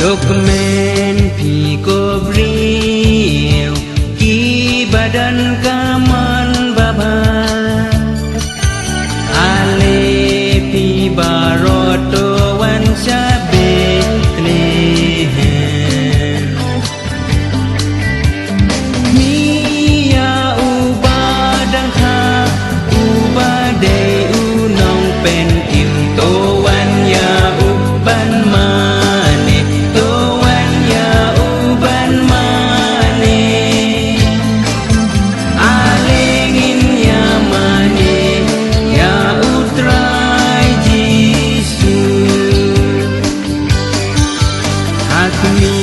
Dokumen pi ko beriu ki badan kaman baba ale pi baroto wan sabe nehen mia ubadang ha ubade unong pen im to wan ya uban mane to wan ya uban mane alengin ya mane ya utrai jisu hakmi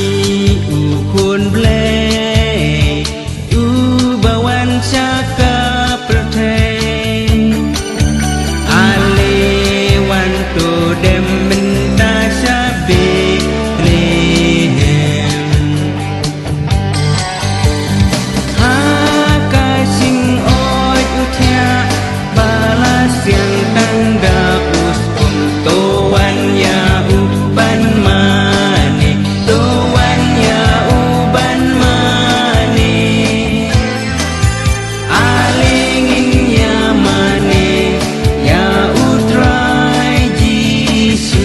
ukun ble ubawan saka prate ale wan to dem benda sabe lehem haka sing oi utia balas yang tanda uskum to wan ya uban mane to wan ya uban mane alengin ya mane ya utrai jisu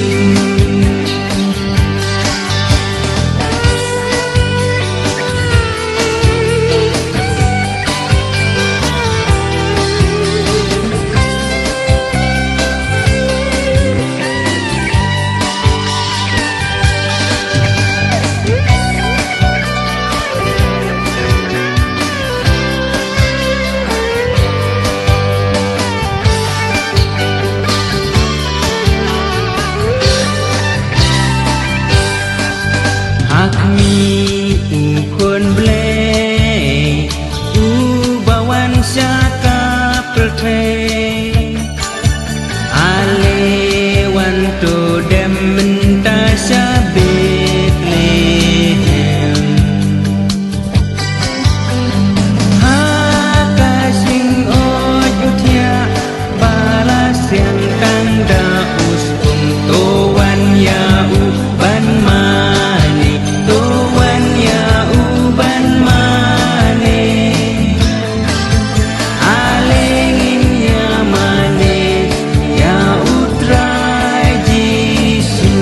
hakmi ukun ble ubawan saka prate ale wan to dem menta sabit lehem haka sing oj utia balas yang tanda uskum to wan ya uban mane to wan ya uban mane alengin ya mane ya utrai jisu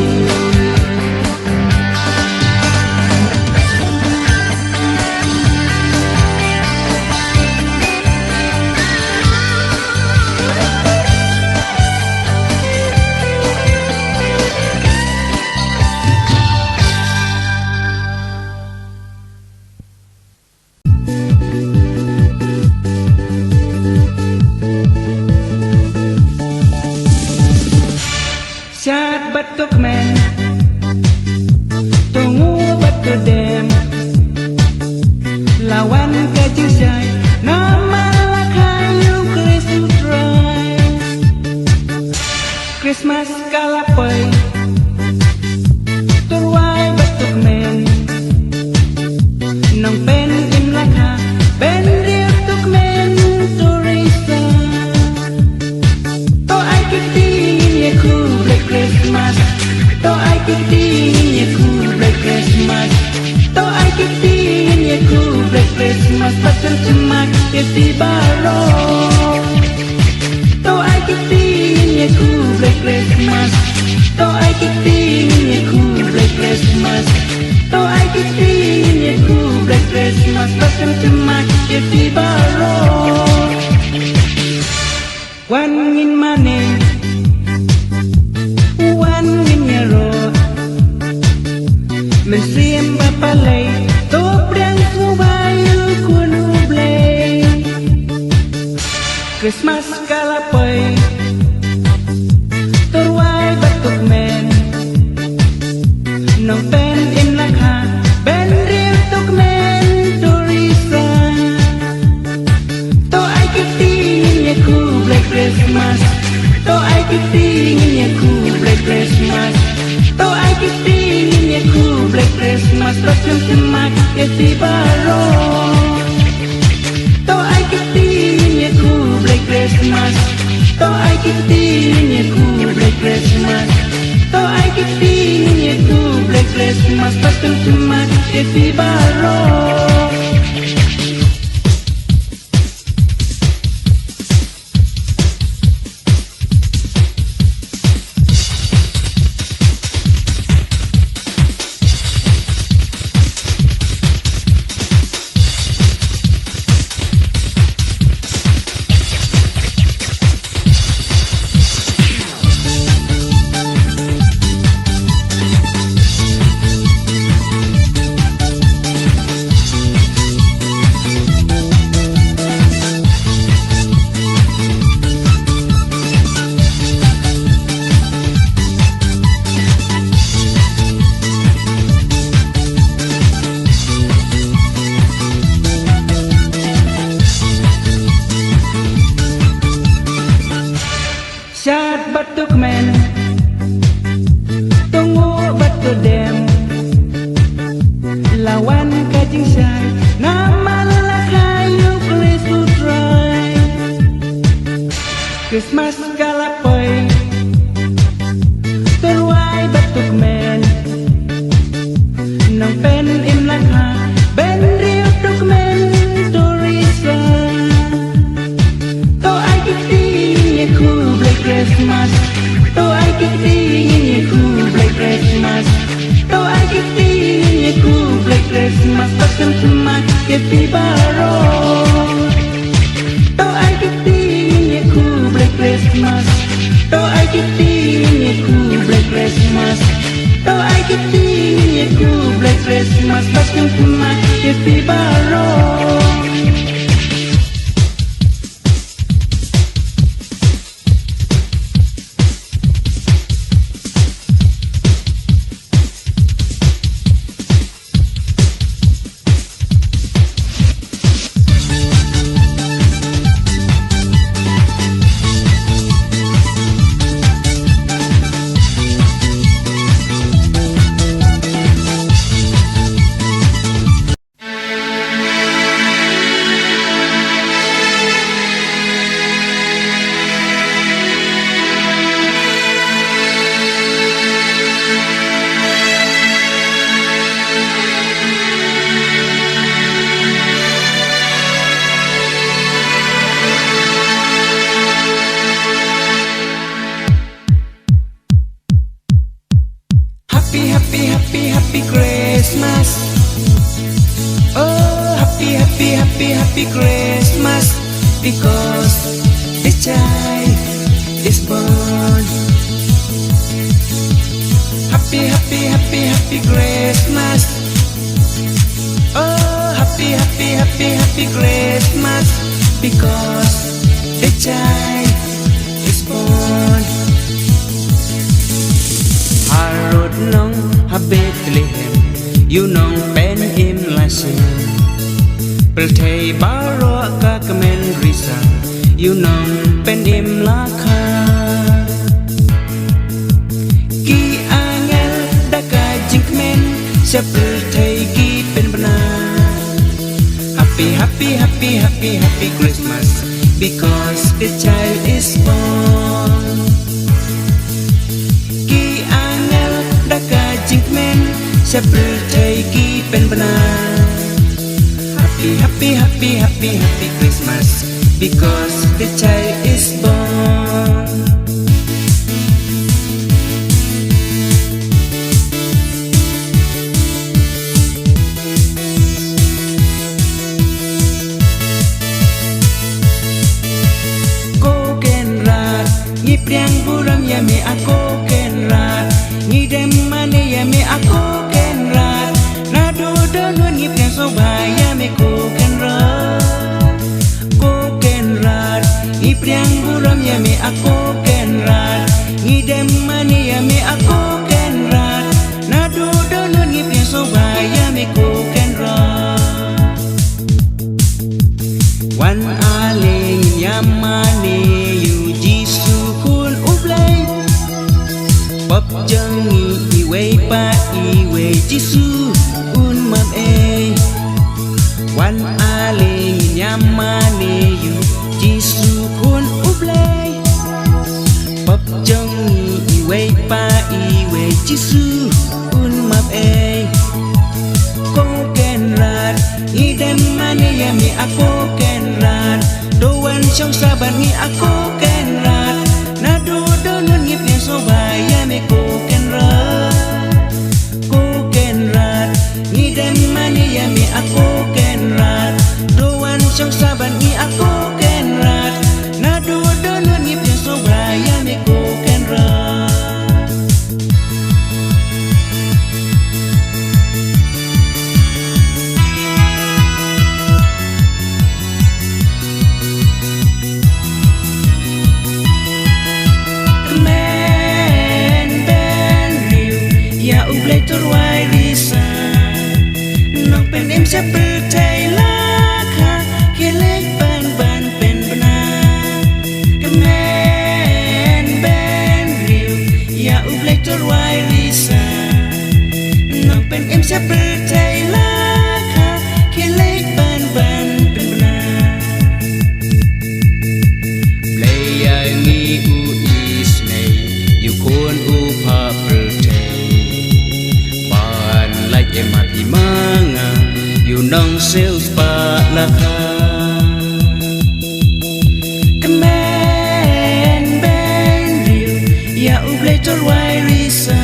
Syat batuk men tunggu batu dem lawan kajusai nama lakayu Christmas kalapai turwai batuk men nong pen im laka ben riu tuk men turisa to ai kiting ye ku Black Christmas to ai kiting ye ku Black Christmas to ai kiting ye ku Black Christmas pasal cemak ye tibaro to ai kiting ye ku Black Christmas to ai kiting ye ku Black Christmas to ai kiting ye ku Black Christmas pasal cemak ye tibaro wangin mane wangin nyero mensiam bapalay to priang subayu kunublay Christmas kalapay turway batuk men nong pen im lakha ben riu tuk men turisa to ai kiting ye ku Black Christmas to ai kiting ye ku Black Christmas to ai kiting ye ku Black Christmas pasal cemak ye tibaro to ai kiting ye ku Black Christmas to ai kiting ye ku Black Christmas to ai kiting ye ku Black Christmas Christmas patun cuma Evi Baro. Syat batuk men, tunggu batu dem, lawan kajing syat, nama kayu please to try. Christmas kalapoy, terwai batuk men, nang pen im lakha, ben riu tuk men turisa. To ai kiti ku Black Christmas, to ai kiti ku Black Christmas, to ai kiti ku Black Christmas, patun cuma Evi Baro. To ai kiti ku Black Christmas, to ai kiti ku Black Christmas, to ai kiti ku Black Christmas, patun cuma Evi Baro. Happy Christmas. Oh, happy Christmas, because the child is born. Happy Christmas. Oh, happy Christmas, because the child is born. Harod nong Bethlehem, you nong pen im lasin. Pelthei baro ka kemen risa, you nong pen im lakha. Ki angel daka jingkmen, sa pelthei ki pen benar. Happy Christmas, because the child is born. Sa pelthei ki pen benar. Happy Christmas, because the child is born. Ko ken rat, ngi priang buram ya me ako ken rat, ngi dem mane ya me ako. Sobaya me koken rat, ipriang buram ya me ako ken rat, ngidem mani ya me ako ken rat, nado dono ngipriang sobaya me koken rat. Wan aling yamane yu jisu kun ublay, pop jangi iwe pa iwe jisu un mam Wan aling nyamane yu jisu kun ublay, pop jangi iwe pa iwe jisu un map trong xa bạn nghĩ aku ken rat na do do nun ngip ni so baya me ko ken rat ni dem mani ya me aku ken rat doan trong xa bạn nghĩ aku ken rat na do do nun ngip ni so baya me ko ken rat Terwai risa nong pen em sẽ percaya laka kelek ban ban pen benar kemen ben riu ya ublek terwai risa nong pen em sẽ percaya laka kelek ban ban pen benar play ai mi u is me you kon u pa mati manga you nong sales pa laka kemen ben riu ya ublay terwai risa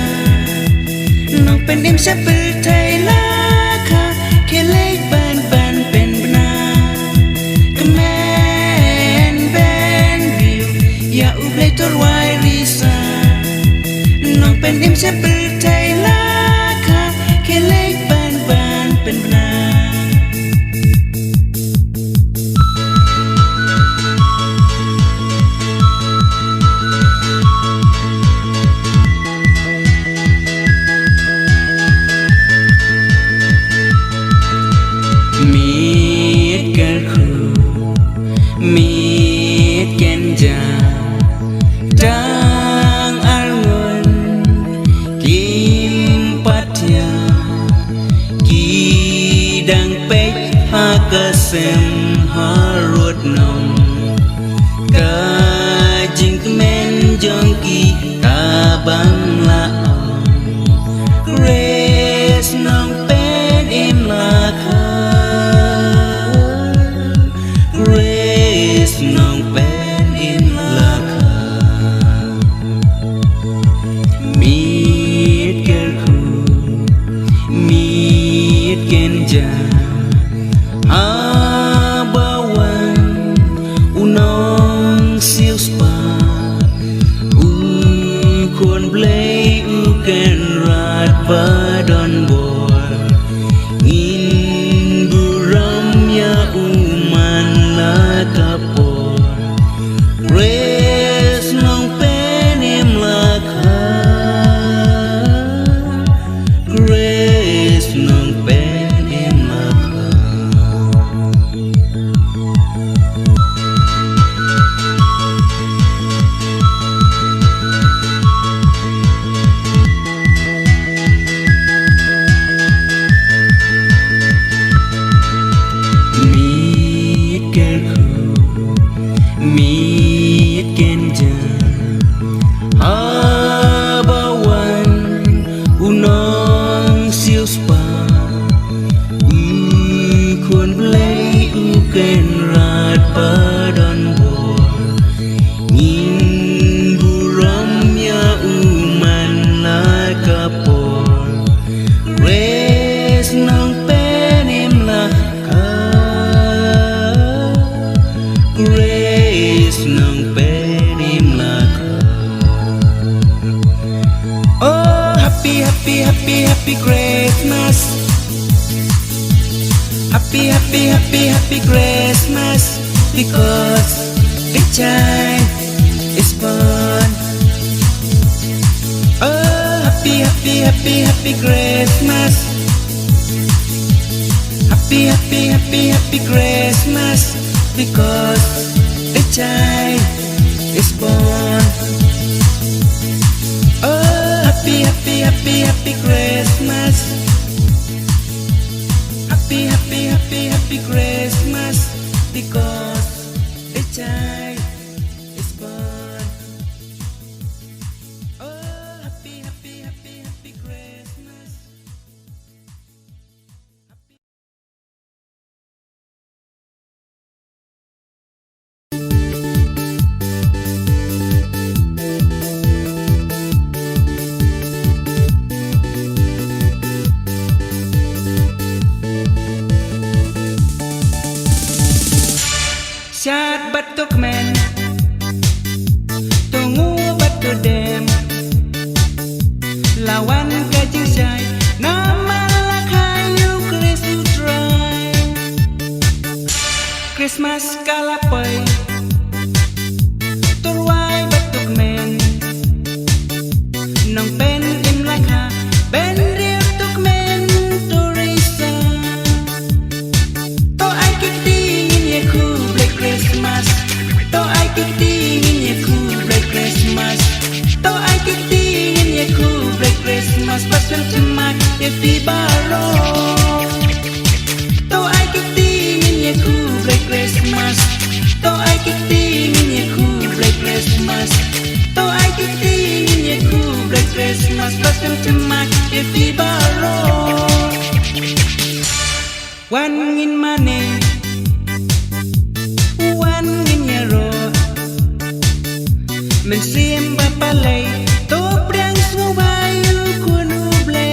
nong pen em sẽ percaya laka kelek ban ban pen benar kemen ben riu ya ublay terwai risa nong pen em sẽ percaya laka kelek ban ban pen benar miết ken khu miết ken ja dang arun kim patya dang pek ha kasem ha ruột nong ka jing men jong ki ka bang la grace nong pen em la kha grace nong pen em la kha miết ken khu miết ken ja abawan unong siêu spa kon blay ken rat ba don boy in buram ya uman la kapor res nong pen em la kha res nong pen em la kha miết ken khu miết ken ja abawan unong siêu spa kon blay ken rat pa don boy ngin buram ya uman la kapor res nong pen em la kha grace nong pen em la kha oh happy happy happy happy Christmas happy happy happy happy Christmas because the child is born oh happy happy happy happy Christmas happy happy happy happy Christmas because the child is born oh happy happy happy happy Christmas happy happy happy happy Christmas because the child is born oh happy happy happy happy Christmas happy នឹងសៀមបាត់ប៉ាឡៃតូព្រៀងស្ងួវាយគួនូប្លេ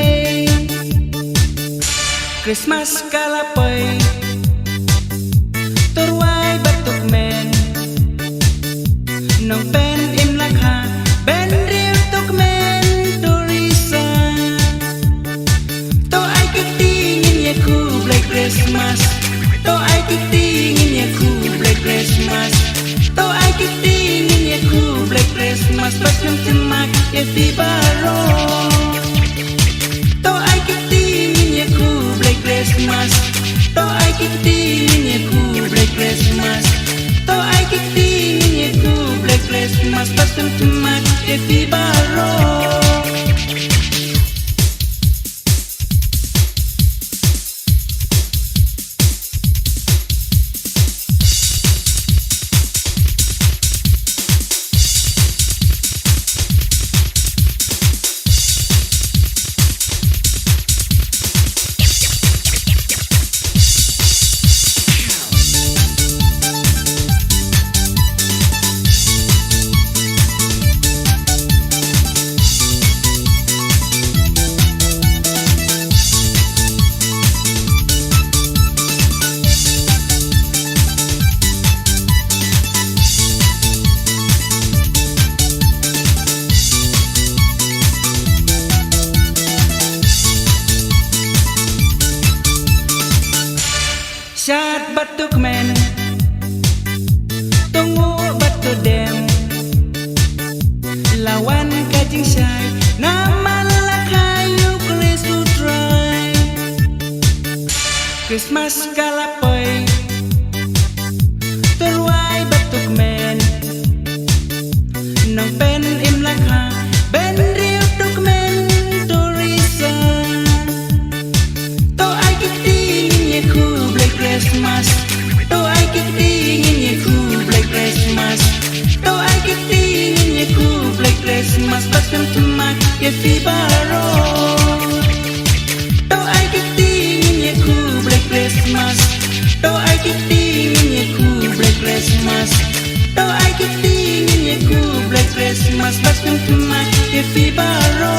Christmas kalapay turway batuk men nong pen im lakha ben riu tuk men turisa to ai kiti ngin ye ku Black Christmas to ai kiti ngin ye ku Black Christmas to ai kiti ngin ye ku Black Christmas pas nang timak ye tibaro to ai kiti ngin ye ku Black Christmas to ai kiti ngin ye ku Black Christmas to ai kiti ngin ye ku Black Christmas pas nang timak ye tibaro. Syat batuk men tunggu batu dem lawan kajing syai nama lakayu kresu try Christmas kalapay turway batuk men nong pen im lakha ben riu tuk men turisa to ai kiti ngin ye ku Black Christmas to ai kiti ngin ye ku Black Christmas to ai kiti ngin ye ku Black Christmas pas nang timak ye tibaro to ai kiti ngin ye ku Black Christmas to ai kiti ngin ye ku Black Christmas to ai kiti ngin ye ku Black Christmas pas nang timak ye tibaro.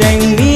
ចែងមា